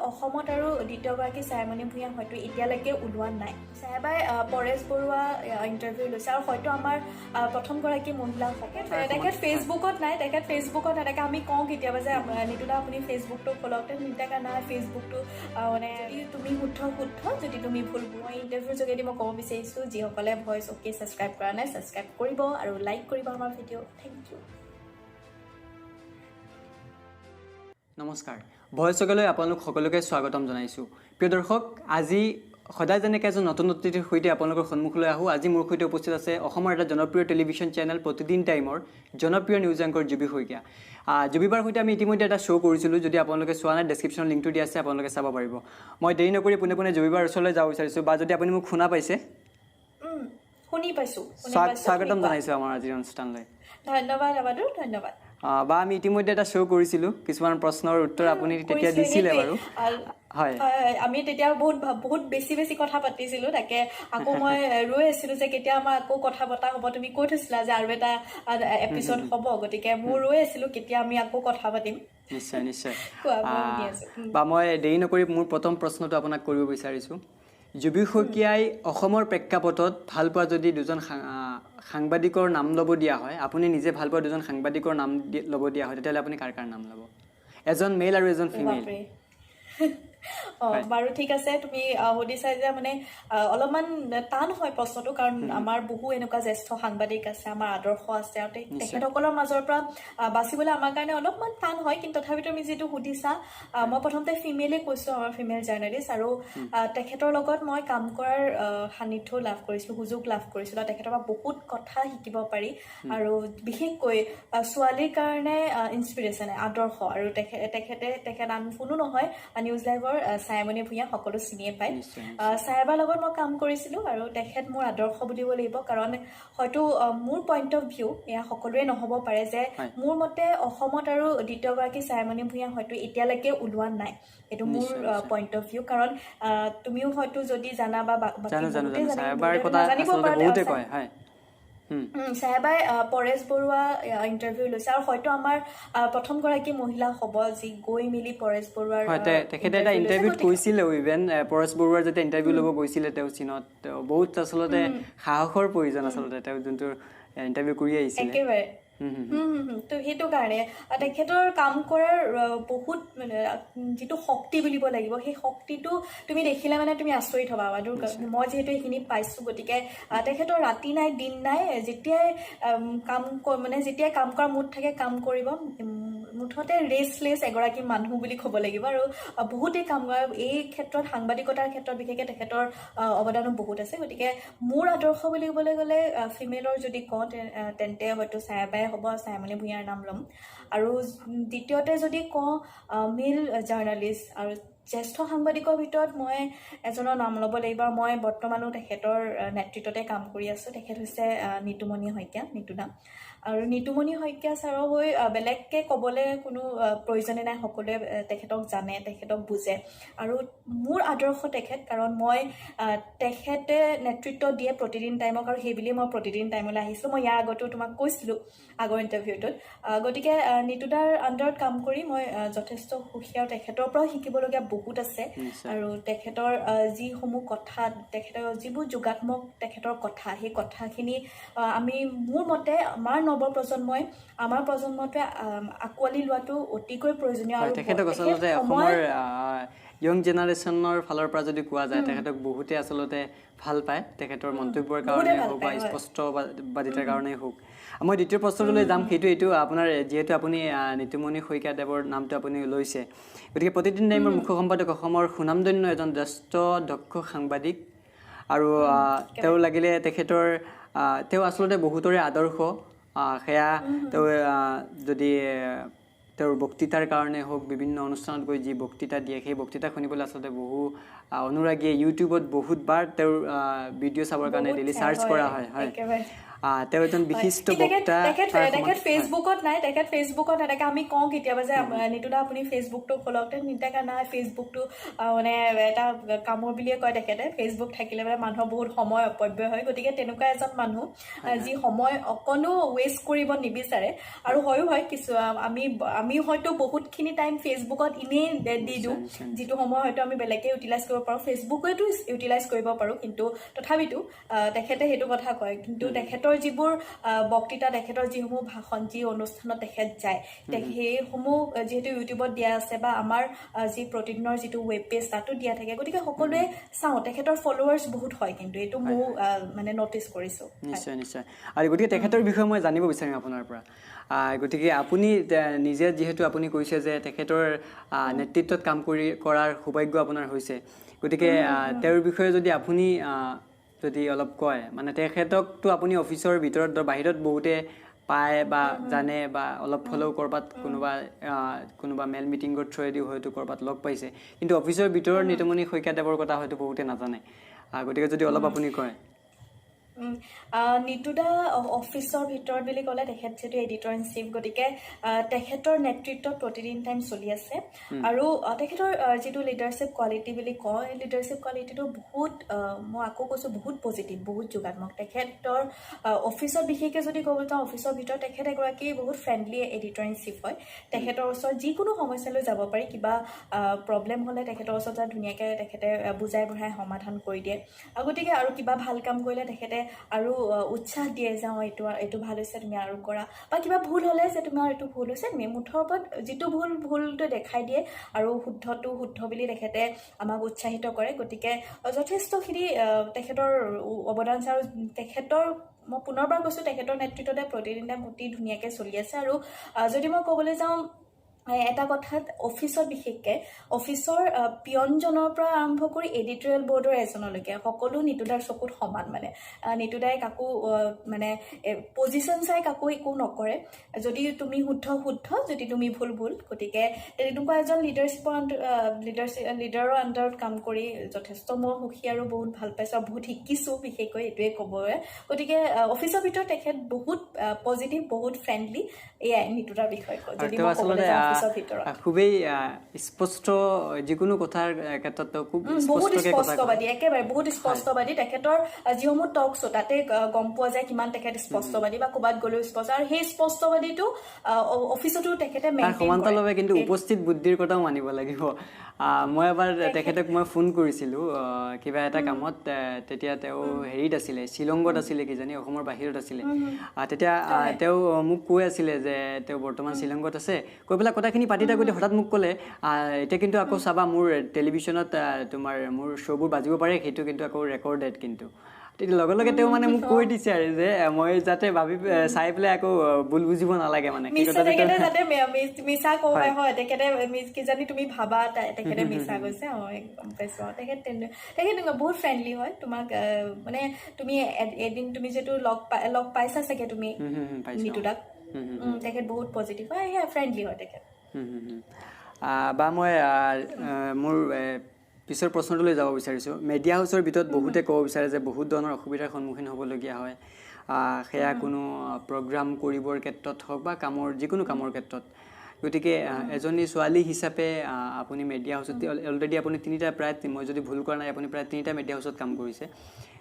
অসমত আৰু দ্বিতীয়গৰাকী ছায়ামণি ভূঞা হয়তো এতিয়ালৈকে ওলোৱা নাই। ছায়াবাই পৰেশ বৰুৱা ইণ্টাৰভিউ লৈছে আৰু হয়তো আমাৰ প্ৰথমগৰাকী মহিলা তেখেত ফেচবুকত নাই, তেনেকৈ আমি কওঁ কেতিয়াবা যে নিতুদা আপুনি ফেচবুকটো খোলক, নিতাকা নাই ফেচবুকটো মানে যদি তুমি শুদ্ধ যদি তুমি ভুল। মই ইণ্টাৰভিউৰ যোগেদি মই ক'ব বিচাৰিছোঁ যিসকলে ভইচ অ'কে ছাবস্ক্ৰাইব কৰা নাই ছাবস্ক্ৰাইব কৰিব আৰু লাইক কৰিব আমাৰ ভিডিঅ'। Thank you. নমস্কাৰ, ভইচ অ'কেলৈ আপোনালোক সকলোকে স্বাগতম জনাইছোঁ। প্ৰিয় দৰ্শক, আজি সদায় যেনেকৈ এজন নতুন অতিথিৰ সৈতে আপোনালোকৰ সন্মুখলৈ আহোঁ, আজি মোৰ সৈতে উপস্থিত আছে অসমৰ এটা জনপ্ৰিয় টেলিভিশ্যন চেনেল প্ৰতিদিন টাইমৰ জনপ্ৰিয় নিউজ এংকৰ জুবি শইকীয়া। জুবিবাৰ সৈতে আমি ইতিমধ্যে এটা শ্ব' কৰিছিলোঁ, যদি আপোনালোকে চোৱা নাই ডেছক্ৰিপশ্যনৰ লিংকটো দিয়া আছে, আপোনালোকে চাব পাৰিব। মই দেৰি নকৰি পোনে জুবিবাৰ ওচৰলৈ যাব বিচাৰিছোঁ, বা যদি আপুনি মোক শুনা পাইছে শুনি পাইছোঁ, স্বাগতম জনাইছোঁ আমাৰ আজিৰ অনুষ্ঠানলৈ। ধন্যবাদ আবাদুৰ, ধন্যবাদ। বা আমি ইতিমধ্যে এটা শ্ব' কৰিছিলোঁ, কিছুমান প্ৰশ্নৰ উত্তৰ আপুনি তেতিয়া দিছিলে বাৰু। হয়, আমি তেতিয়া বহুত বেছি কথা পাতিছিলোঁ, তাকে আকৌ মই ৰৈ আছিলোঁ যে কেতিয়া আমাৰ আকৌ কথা পতা হ'ব। তুমি কৈ থৈছিলা যে আৰু এটা এপিছড হ'ব, গতিকে মই ৰৈ আছিলোঁ কেতিয়া আমি আকৌ কথা পাতিম। নিশ্চয়। বা মই দেৰি নকৰি মোৰ প্ৰথম প্ৰশ্নটো আপোনাক কৰিব বিচাৰিছোঁ। জুবি শইকীয়াই অসমৰ প্ৰেক্ষাপটত ভাল পোৱা যদি দুজন সাংবাদিকৰ নাম ল'ব দিয়া হয়, আপুনি নিজে ভাল পোৱা দুজন সাংবাদিকৰ নাম ল'ব দিয়া হয়, তেতিয়াহ'লে আপুনি কাৰ নাম ল'ব? এজন মেল আৰু এজন ফিমেল। বাৰু ঠিক আছে, তুমি সুধিছা যে মানে অলপমান টান হয় প্ৰশ্নটো, কাৰণ আমাৰ বহু এনেকুৱা জ্যেষ্ঠ সাংবাদিক আছে, আমাৰ আদৰ্শ আছে, আৰু তেখেতসকলৰ মাজৰ পৰা বাচিবলৈ আমাৰ কাৰণে অলপমান টান হয়। কিন্তু তথাপিতো তুমি যিটো সুধিছা, মই প্ৰথমতে ফিমেলেই কৈছোঁ, আমাৰ ফিমেল জাৰ্নেলিষ্ট, আৰু তেখেতৰ লগত মই কাম কৰাৰ সান্নিধ্য লাভ কৰিছিলোঁ, সুযোগ লাভ কৰিছিলোঁ, আৰু তেখেতৰ পৰা বহুত কথা শিকিব পাৰি। আৰু বিশেষকৈ ছোৱালীৰ কাৰণে ইনস্পিৰেশ্যন, আদৰ্শ, আৰু তেখেত আন কোনো নহয়, নিউজ লাইভৰ ছায়ামণি ভূঞা সকলো চিনিয়ে পায়। ছায়াবাৰ লগত মই কাম কৰিছিলোঁ, আৰু তেখেত মোৰ আদৰ্শ বুলিব লাগিব, কাৰণ হয়তো মোৰ পইণ্ট অফ ভিউ এয়া সকলোৱে নহ'ব পাৰে যে মোৰ মতে অসমত আৰু দ্বিতীয়গৰাকী ছায়ামণি ভূঞা হয়তো এতিয়ালৈকে ওলোৱা নাই। এইটো মোৰ পইণ্ট অফ ভিউ, কাৰণ তুমিও হয়তো যদি জানা বা জানিব পাৰা, ছায়াবাই পৰেশ বৰুৱা ইণ্টাৰভিউ লৈছে আৰু হয়তো আমাৰ প্ৰথমগৰাকী মহিলা হ'ব যি গৈ মেলি পৰেশ বৰুৱাৰ তেখেতে এটা ইণ্টাৰভিউত কৈছিলে, ইভেন পৰেশ বৰুৱাৰ যেতিয়া ইণ্টাৰভিউ ল'ব গৈছিলে তেওঁ চীনত, বহুত আচলতে সাহসৰ প্ৰয়োজন আচলতে, তেওঁ যোনটো ইণ্টাৰভিউ কৰি আহিছিলে। একেবাৰে তো সেইটো কাৰণে তেখেতৰ কাম কৰাৰ বহুত মানে যিটো শক্তি বুলিব লাগিব, সেই শক্তিটো তুমি দেখিলে মানে তুমি আচৰিত হ'বা। মই যিহেতু সেইখিনি পাইছোঁ, গতিকে তেখেতৰ ৰাতি নাই দিন নাই, যেতিয়াই কাম কৰা মুড থাকে কাম কৰিব, মুঠতে ৰেষ্টলেছ এগৰাকী মানুহ বুলি ক'ব লাগিব। আৰু বহুতেই কাম কৰে এই ক্ষেত্ৰত, সাংবাদিকতাৰ ক্ষেত্ৰত বিশেষকৈ তেখেতৰ অৱদানো বহুত আছে। গতিকে মোৰ আদৰ্শ বুলিবলৈ গ'লে ফিমেলৰ যদি কওঁ তেন্তে হয়তো ছায়াবাই হ'ব, ছায়ামণি ভূঞাৰ নাম ল'ম। আৰু দ্বিতীয়তে যদি কওঁ মেল জাৰ্নেলিষ্ট আৰু জ্যেষ্ঠ সাংবাদিকৰ ভিতৰত মই এজনৰ নাম ল'ব লাগিব। মই বৰ্তমানো তেখেতৰ নেতৃত্বতে কাম কৰি আছোঁ। তেখেত হৈছে নিতুমণি শইকীয়া, নিতুদা। আৰু নিতুমণি শইকীয়া ছাৰৰ হৈ বেলেগকৈ ক'বলৈ কোনো প্ৰয়োজনে নাই, সকলোৱে তেখেতক জানে, তেখেতক বুজে, আৰু মোৰ আদৰ্শ তেখেত, কাৰণ মই তেখেতে নেতৃত্ব দিয়ে প্ৰতিদিন টাইমক, আৰু সেইবুলিয়ে মই প্ৰতিদিন টাইমলৈ আহিছিলোঁ। মই ইয়াৰ আগতেও তোমাক কৈছিলোঁ আগৰ ইণ্টাৰভিউটোত। গতিকে নিতুদাৰ আণ্ডাৰত কাম কৰি মই যথেষ্ট সুখী, আৰু তেখেতৰ পৰাও শিকিবলগীয়া বহুত আছে। আৰু তেখেতৰ যিসমূহ কথা, তেখেতৰ যিবোৰ যোগাত্মক তেখেতৰ কথা, সেই কথাখিনি আমি মোৰ মতে আমাৰ নৱপ্ৰজন্মই, আমাৰ প্ৰজন্মটোৱে আঁকোৱালি লোৱাটো অতিকৈ প্ৰয়োজনীয়। আৰু তেখেতক আচলতে অসমৰ য়ং জেনেৰেশ্যনৰ ফালৰ পৰা যদি কোৱা যায়, তেখেতক বহুতে আচলতে ভাল পায়, তেখেতৰ মন্তব্যৰ কাৰণে হওক বা স্পষ্টবাদিতাৰ কাৰণেই হওক। মই দ্বিতীয় প্ৰশ্নটোলৈ যাম, এইটো আপোনাৰ, যিহেতু আপুনি নিতুমণি শইকীয়া দেৱৰ নামটো আপুনি লৈছে, গতিকে প্ৰতিদিন টাইমৰ মুখ্য সম্পাদক, অসমৰ সুনামধন্য এজন জ্যেষ্ঠ দক্ষ সাংবাদিক, আৰু তেওঁ লাগিলে তেওঁ আচলতে বহুতৰে আদৰ্শ। সেয়া তেওঁ যদি তেওঁৰ বক্তৃতাৰ কাৰণে হওক, বিভিন্ন অনুষ্ঠানত গৈ যি বক্তৃতা দিয়ে, সেই বক্তৃতা শুনিবলৈ আচলতে বহু অনুৰাগীয়ে ইউটিউবত বহুতবাৰ তেওঁৰ ভিডিঅ' চাবৰ কাৰণে ডেইলি চাৰ্চ কৰা হয়। তেওঁ এজন বিশিষ্ট বক্তা তেখেত ফেচবুকত নাই তেনেকে আমি কওঁ কেতিয়াবা যে নিতুদা আপুনি ফেচবুকটো খোলক নিতাকা নাই ফেচবুকটো মানে এটা কামৰ বুলিয়ে কয় তেখেতে ফেচবুক থাকিলে মানে মানুহৰ বহুত সময় অপব্যয় হয় গতিকে তেনেকুৱা এজন মানুহ যি সময় অকণো ৱেষ্ট কৰিব নিবিচাৰে আৰু হয় কিছু আমি হয়তো বহুতখিনি টাইম ফেচবুকত এনেই দি দিওঁ যিটো সময় হয়তো আমি বেলেগে ইউটিলাইজ কৰিব পাৰোঁ ফেচবুকেতো ইউটিলাইজ কৰিব পাৰোঁ কিন্তু তথাপিতো তেখেতে সেইটো কথা কয় কিন্তু তেখেতৰ যিবোৰ বক্তৃতা তেখেতৰ যিসমূহ ভাষণ যি অনুষ্ঠানত তেখেত যায় সেইসমূহ যিহেতু ইউটিউবত দিয়া আছে বা আমাৰ যি প্ৰতিদিনৰ যিটো ৱেব পেজ তাতো দিয়া থাকে গতিকে সকলোৱে চাওঁ তেখেতৰ ফলোৱাৰ্ছ বহুত হয় কিন্তু এইটো মোৰ মানে নটিচ কৰিছোঁ নিশ্চয় আৰু গতিকে তেখেতৰ বিষয়ে মই জানিব বিচাৰিম আপোনাৰ পৰা গতিকে আপুনি নিজে যিহেতু আপুনি কৈছে যে তেখেতৰ নেতৃত্বত কাম কৰাৰ সৌভাগ্য আপোনাৰ হৈছে গতিকে তেওঁৰ বিষয়ে যদি আপুনি যদি অলপ কয় মানে তেখেতকতো আপুনি অফিচৰ ভিতৰত বাহিৰত বহুতে পায় বা জানে বা অলপ হ'লেও ক'ৰবাত কোনোবা মেল মিটিঙৰ থ্ৰুৱেদি হয়তো ক'ৰবাত লগ পাইছে কিন্তু অফিচৰ ভিতৰত নিতুমণি শইকীয়াদেৱৰ কথা হয়তো বহুতে নাজানে গতিকে যদি অলপ আপুনি কয় নিতুদা অফিচৰ ভিতৰত বুলি ক'লে তেখেত যিহেতু এডিটৰ ইন চিফ গতিকে তেখেতৰ নেতৃত্বত প্ৰতিদিন টাইম চলি আছে আৰু তেখেতৰ যিটো লিডাৰশ্বিপ কোৱালিটি বুলি কওঁ এই লিডাৰশ্বিপ কোৱালিটিটো বহুত মই আকৌ কৈছোঁ বহুত পজিটিভ বহুত যোগাত্মক তেখেতৰ অফিচত বিশেষকৈ যদি ক'ব যাওঁ অফিচৰ ভিতৰত তেখেত এগৰাকী বহুত ফ্ৰেণ্ডলি এডিটৰ ইন চিফ হয় তেখেতৰ ওচৰত যিকোনো সমস্যালৈ যাব পাৰি কিবা প্ৰব্লেম হ'লে তেখেতৰ ওচৰত ধুনীয়াকৈ তেখেতে বুজাই বঢ়াই সমাধান কৰি দিয়ে গতিকে আৰু কিবা ভাল কাম কৰিলে তেখেতে আৰু উৎসাহ দিয়ে যে এইটো ভাল হৈছে তুমি আৰু কৰা বা কিবা ভুল হ'লে যে তোমাৰ এইটো ভুল হৈছে মুঠৰ ওপৰত যিটো ভুলটো দেখাই দিয়ে আৰু শুদ্ধটো শুদ্ধ বুলি তেখেতে আমাক উৎসাহিত কৰে গতিকে যথেষ্টখিনি তেখেতৰ অৱদান আছে আৰু তেখেতৰ মই পুনৰবাৰ কৈছোঁ তেখেতৰ নেতৃত্বতে প্ৰতিদিনে অতি ধুনীয়াকৈ চলি আছে আৰু যদি মই ক'বলৈ যাওঁ এটা কথাত অফিচত বিশেষকৈ অফিচৰ পিয়নজনৰ পৰা আৰম্ভ কৰি এডিটৰিয়েল বৰ্ডৰ এজনলৈকে সকলো নিতুদাৰ চকুত সমান মানে নিতুদাই কাকো মানে পজিশ্যন চাই কাকো একো নকৰে যদি তুমি শুদ্ধ যদি তুমি ভুল গতিকে তেনেকুৱা এজন লিডাৰৰ আণ্ডাৰত কাম কৰি যথেষ্ট মই সুখী আৰু বহুত ভাল পাইছোঁ আৰু বহুত শিকিছোঁ বিশেষকৈ এইটোৱে ক'বৰে গতিকে অফিচৰ ভিতৰত তেখেত বহুত পজিটিভ বহুত ফ্ৰেণ্ডলি এয়াই নিতুদাৰ বিষয়ে কয় যদি মই ক'বলৈ যাওঁ খুবেই স্পষ্ট যিকোনো কথাৰ ক্ষেত্ৰত খুব বহুত স্পষ্টবাদী একেবাৰে বহুত স্পষ্টবাদী তেখেতৰ যিসমূহ টক শ্ব' তাতে গম পোৱা যায় কিমান তেখেত স্পষ্টবাদী বা ক'ৰবাত গ'লেও স্পষ্ট আৰু সেই স্পষ্টবাদীটো অফিচতো তেখেতে সমান্তৰালভাৱে কিন্তু উপস্থিত বুদ্ধিৰ কথাও মানিব লাগিব মই এবাৰ তেখেতক মই ফোন কৰিছিলোঁ কিবা এটা কামত তেতিয়া তেওঁ হেৰিত আছিলে শ্বিলঙত আছিলে কিজানি অসমৰ বাহিৰত আছিলে তেতিয়া তেওঁ মোক কৈ আছিলে যে তেওঁ বৰ্তমান শ্বিলঙত আছে কৈ পেলাই কথাখিনি পাতি থাকোঁতে হঠাৎ মোক ক'লে এতিয়া কিন্তু আকৌ চাবা মোৰ টেলিভিশ্যনত তোমাৰ মোৰ শ্ব'বোৰ বাজিব পাৰে সেইটো কিন্তু আকৌ ৰেকৰ্ডেড কিন্তু তেতিয়া লগে লগে তেওঁ মানে মোক কৈ দিছে আৰু যে মই যাতে ভাবি চাই পেলাই আকৌ ভুল বুজিব নালাগে মানে মিছা কয় হয় তেখেতে কিজানি তুমি ভাবা তেখেতে মিছা কৈছে গম পাইছোঁ তেখেত বহুত ফ্ৰেণ্ডলি হয় তোমাক মানে তুমি এদিন তুমি যিহেতু লগ পাইছা চাগে তুমি নিতুদাক তেখেত বহুত পজিটিভ হয় ফ্ৰেণ্ডলি হয় তেখেত বা মই মোৰ পিছৰ প্ৰশ্নটোলৈ যাব বিচাৰিছোঁ মিডিয়া হাউচৰ ভিতৰত বহুতে ক'ব বিচাৰে যে বহুত ধৰণৰ অসুবিধাৰ সন্মুখীন হ'বলগীয়া হয় সেয়া কোনো প্ৰগ্ৰাম কৰিবৰ ক্ষেত্ৰত হওক বা যিকোনো কামৰ ক্ষেত্ৰত গতিকে এজনী ছোৱালী হিচাপে আপুনি মিডিয়া হাউচত অলৰেডি আপুনি প্ৰায় মই যদি ভুল কৰা নাই আপুনি প্ৰায় 3টা মিডিয়া হাউচত কাম কৰিছে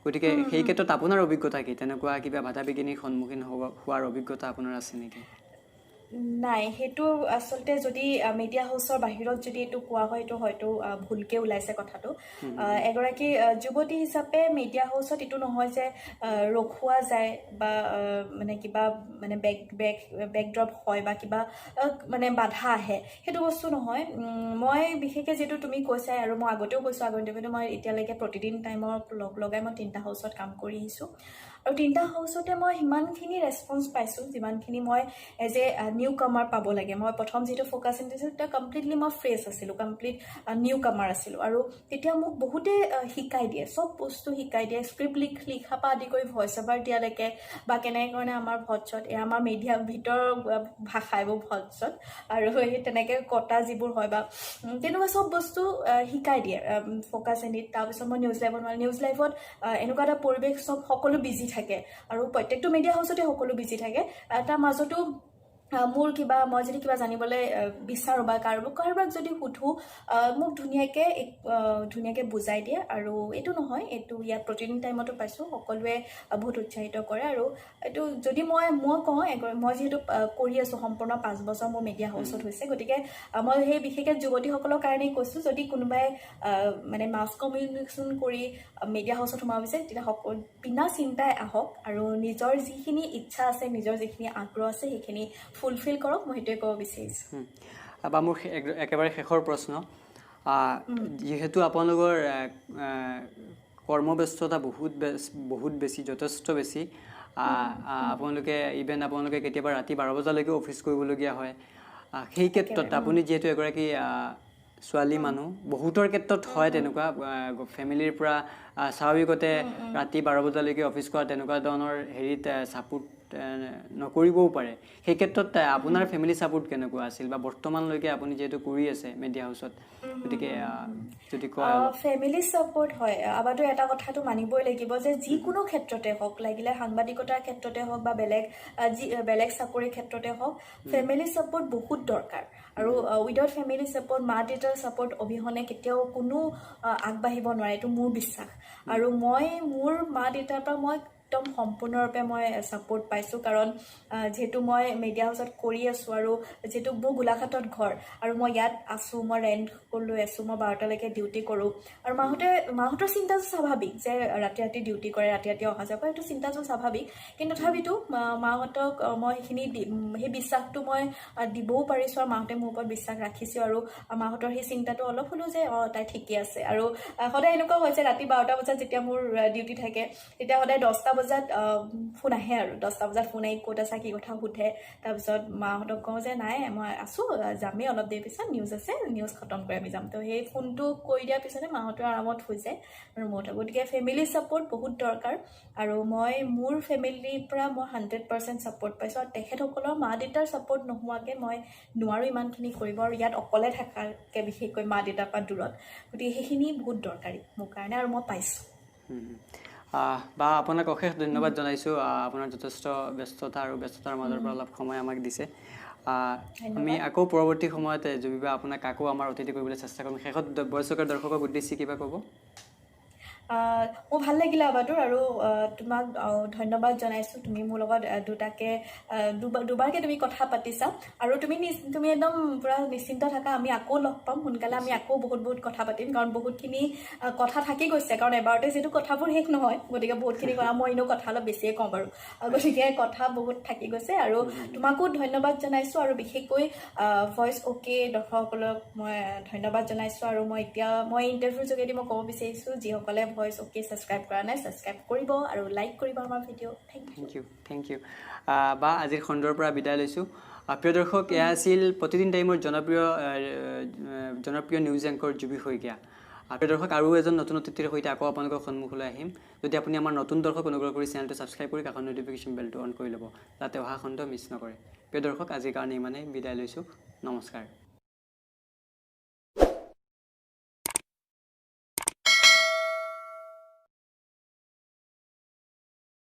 গতিকে সেই ক্ষেত্ৰত আপোনাৰ অভিজ্ঞতা কি তেনেকুৱা কিবা বাধা বিঘিনিৰ সন্মুখীন হোৱাৰ অভিজ্ঞতা আপোনাৰ আছে নেকি নাই সেইটো আচলতে যদি মিডিয়া হাউচৰ বাহিৰত যদি এইটো কোৱা হয় এইটো হয়তো ভুলকৈ ওলাইছে কথাটো এগৰাকী যুৱতী হিচাপে মিডিয়া হাউচত এইটো নহয় যে ৰখোৱা যায় বা মানে কিবা মানে বেকড্ৰপ হয় বা কিবা মানে বাধা আহে সেইটো বস্তু নহয় মই বিশেষকৈ যিটো তুমি কৈছা আৰু মই আগতেও কৈছোঁ আগন্তুক মই এতিয়ালৈকে প্ৰতিদিন টাইমৰ লগাই মই 3টা হাউচত কাম কৰি আহিছোঁ আৰু 3টা হাউচতে মই সিমানখিনি ৰেছপন্স পাইছোঁ যিমানখিনি মই এজ এ নিউ কামাৰ পাব লাগে মই প্ৰথম যিটো ফ'কাছ দিছিলোঁ তেতিয়া কমপ্লিটলি মই ফ্ৰেছ আছিলোঁ কমপ্লিট নিউ কামাৰ আছিলোঁ আৰু তেতিয়া মোক বহুতে শিকাই দিয়ে চব বস্তু শিকাই দিয়ে স্ক্ৰিপ্ট লিখা পৰা আদি কৰি ভইচ অভাৰ দিয়ালৈকে বা কেনেধৰণে আমাৰ ভইচত এয়া আমাৰ মিডিয়া ভিতৰৰ ভাষা এইবোৰ ভইচত আৰু সেই তেনেকৈ কটা যিবোৰ হয় বা তেনেকুৱা চব বস্তু শিকাই দিয়ে ফ'কাছ এণ্ডিত তাৰপিছত মই নিউজ লাইভত এনেকুৱা এটা পৰিৱেশ সকলো বিজি থাকে আৰু প্ৰত্যেকটো মিডিয়া হাউচতে সকলো বিজি থাকে তাৰ মাজতো মোৰ কিবা মই যদি কিবা জানিবলৈ বিচাৰোঁ বা কাৰোবাক যদি সুধোঁ মোক ধুনীয়াকৈ বুজাই দিয়ে আৰু এইটো নহয় এইটো ইয়াত প্ৰতিদিন টাইমতো পাইছোঁ সকলোৱে বহুত উৎসাহিত কৰে আৰু এইটো যদি মই কওঁ মই যিহেতু কৰি আছোঁ সম্পূৰ্ণ 5 বছৰ মোৰ মিডিয়া হাউচত হৈছে গতিকে মই সেই বিশেষকৈ যুৱতীসকলৰ কাৰণেই কৈছোঁ যদি কোনোবাই মানে মাছ কমিউনিকেশ্যন কৰি মিডিয়া হাউচত সোমাব বিচাৰে তেতিয়া বিনা চিন্তাই আহক আৰু নিজৰ যিখিনি ইচ্ছা আছে নিজৰ যিখিনি আগ্ৰহ আছে সেইখিনি ফুলফিল কৰক মই সেইটোৱে ক'ব বিচাৰিছোঁ বা মোৰ একেবাৰে শেষৰ প্ৰশ্ন যিহেতু আপোনালোকৰ কৰ্মব্যস্ততা বহুত বেছি যথেষ্ট বেছি আপোনালোকে আপোনালোকে কেতিয়াবা ৰাতি 12 বজালৈকে অফিচ কৰিবলগীয়া হয় সেই ক্ষেত্ৰত আপুনি যিহেতু এগৰাকী ছোৱালী মানুহ বহুতৰ ক্ষেত্ৰত হয় তেনেকুৱা ফেমিলিৰ পৰা স্বাভাৱিকতে ৰাতি 12 বজালৈকে অফিচ কৰা তেনেকুৱা ধৰণৰ হেৰিত ছাপোৰ্ট নকৰিবও পাৰে সেই ক্ষেত্ৰত আপোনাৰ ফেমিলি ছাপোৰ্ট কেনেকুৱা আছিল বা বৰ্তমানলৈকে আপুনি যিহেতু কৰি আছে মিডিয়া হাউচত গতিকে যদি কয় ফেমিলি ছাপোৰ্ট হয় আবাতো এটা কথাটো মানিবই লাগিব যে যিকোনো ক্ষেত্ৰতে হওক লাগিলে সাংবাদিকতাৰ ক্ষেত্ৰতে হওক বা বেলেগ চাকৰিৰ ক্ষেত্ৰতে হওক ফেমিলি ছাপোৰ্ট বহুত দৰকাৰ আৰু উইদাউট ফেমিলি ছাপোৰ্ট মা দেউতাৰ ছাপোৰ্ট অবিহনে কেতিয়াও কোনো আগবাঢ়িব নোৱাৰে এইটো মোৰ বিশ্বাস আৰু মই মোৰ মা দেউতাৰ পৰা মই একদম সম্পূৰ্ণৰূপে মই ছাপোৰ্ট পাইছোঁ কাৰণ যিহেতু মই মিডিয়া হাউচত কৰি আছোঁ আৰু যিহেতু মোৰ গোলাঘাটত ঘৰ আৰু মই ইয়াত আছোঁ মই ৰেণ্ট লৈ আছোঁ মই 12টালৈকে ডিউটি কৰোঁ আৰু মাহঁতৰ চিন্তাটো স্বাভাৱিক যে ৰাতি ডিউটি কৰে ৰাতি অহা যোৱা কৰে এইটো চিন্তাটো স্বাভাৱিক কিন্তু তথাপিতো মাহঁতক মই সেইখিনি সেই বিশ্বাসটো মই দিবও পাৰিছোঁ আৰু মাহঁতে মোৰ ওপৰত বিশ্বাস ৰাখিছোঁ আৰু মাহঁতৰ সেই চিন্তাটো অলপ হ'লেও যে তাই ঠিকে আছে আৰু সদায় এনেকুৱা হৈছে ৰাতি 12টা বজাত যেতিয়া মোৰ ডিউটি থাকে তেতিয়া সদায় 10টা বজাত ফোন আহে আৰু 10টা বজাত ফোন আহি ক'ত আছা কি কথা সোধে তাৰপিছত মাহঁতক কওঁ যে নাই মই আছোঁ যামেই অলপ দেৰি পিছত নিউজ আছে নিউজ খতম কৰি আমি যাম তো সেই ফোনটো কৰি দিয়াৰ পিছতে মাহঁতৰ আৰামত হৈ যায় আৰু গতিকে ফেমিলি ছাপোৰ্ট বহুত দৰকাৰ আৰু মই মোৰ ফেমিলিৰ পৰা মই 100% ছাপোৰ্ট পাইছোঁ আৰু তেখেতসকলৰ মা দেউতাৰ ছাপোৰ্ট নোহোৱাকৈ মই নোৱাৰোঁ ইমানখিনি কৰিব আৰু ইয়াত অকলে থকাকৈ বিশেষকৈ মা দেউতাৰ পৰা দূৰত গতিকে সেইখিনি বহুত দৰকাৰী মোৰ কাৰণে আৰু মই পাইছোঁ বা আপোনাক অশেষ ধন্যবাদ জনাইছোঁ আপোনাৰ যথেষ্ট ব্যস্ততা আৰু ব্যস্ততাৰ মাজৰ পৰা অলপ সময় আমাক দিছে আমি আকৌ পৰৱৰ্তী সময়ত জুবিবা আপোনাক আকৌ আমাৰ অতিথি কৰিবলৈ চেষ্টা কৰিম শেষত বয়সকৰ দৰ্শকক উদ্দেশ্যি কিবা ক'ব মোৰ ভাল লাগিলে আবাটোৰ আৰু তোমাক ধন্যবাদ জনাইছোঁ তুমি মোৰ লগত দুবাৰকৈ তুমি কথা পাতিছা আৰু তুমি একদম পূৰা নিশ্চিন্ত থাকা আমি আকৌ লগ পাম সোনকালে আমি আকৌ বহুত কথা পাতিম কাৰণ বহুতখিনি কথা থাকি গৈছে কাৰণ এবাৰতে যিহেতু কথাবোৰ শেষ নহয় গতিকে বহুতখিনি কথা মই এনেও কথা অলপ বেছিয়ে কওঁ বাৰু গতিকে কথা বহুত থাকি গৈছে আৰু তোমাকো ধন্যবাদ জনাইছোঁ আৰু বিশেষকৈ ভইচ অ'কে দৰ্শকসকলক মই ধন্যবাদ জনাইছোঁ আৰু মই ইণ্টাৰভিউৰ যোগেদি মই ক'ব বিচাৰিছোঁ যিসকলে ভইচ অ'কে ছাবস্ক্ৰাইব কৰা নাই ছাবস্ক্ৰাইব কৰিব আৰু লাইক কৰিব আমাৰ ভিডিঅ' থেংক ইউ বা আজিৰ খণ্ডৰ পৰা বিদায় লৈছোঁ প্ৰিয় দৰ্শক এয়া আছিল প্ৰতিদিন টাইমৰ জনপ্ৰিয় নিউজ এংকৰ জুবি শইকীয়া প্ৰিয় দৰ্শক আৰু এজন নতুন অতিথিৰ সৈতে আকৌ আপোনালোকৰ সন্মুখলৈ আহিম যদি আপুনি আমাৰ নতুন দৰ্শক অনুগ্ৰহ কৰি চেনেলটো ছাবস্ক্ৰাইব কৰি কাষৰ ন'টিফিকেশ্যন বেলটো অন কৰি ল'ব যাতে অহা খণ্ড মিছ নকৰে প্ৰিয় দৰ্শক আজিৰ কাৰণে ইমানেই বিদায় লৈছোঁ নমস্কাৰ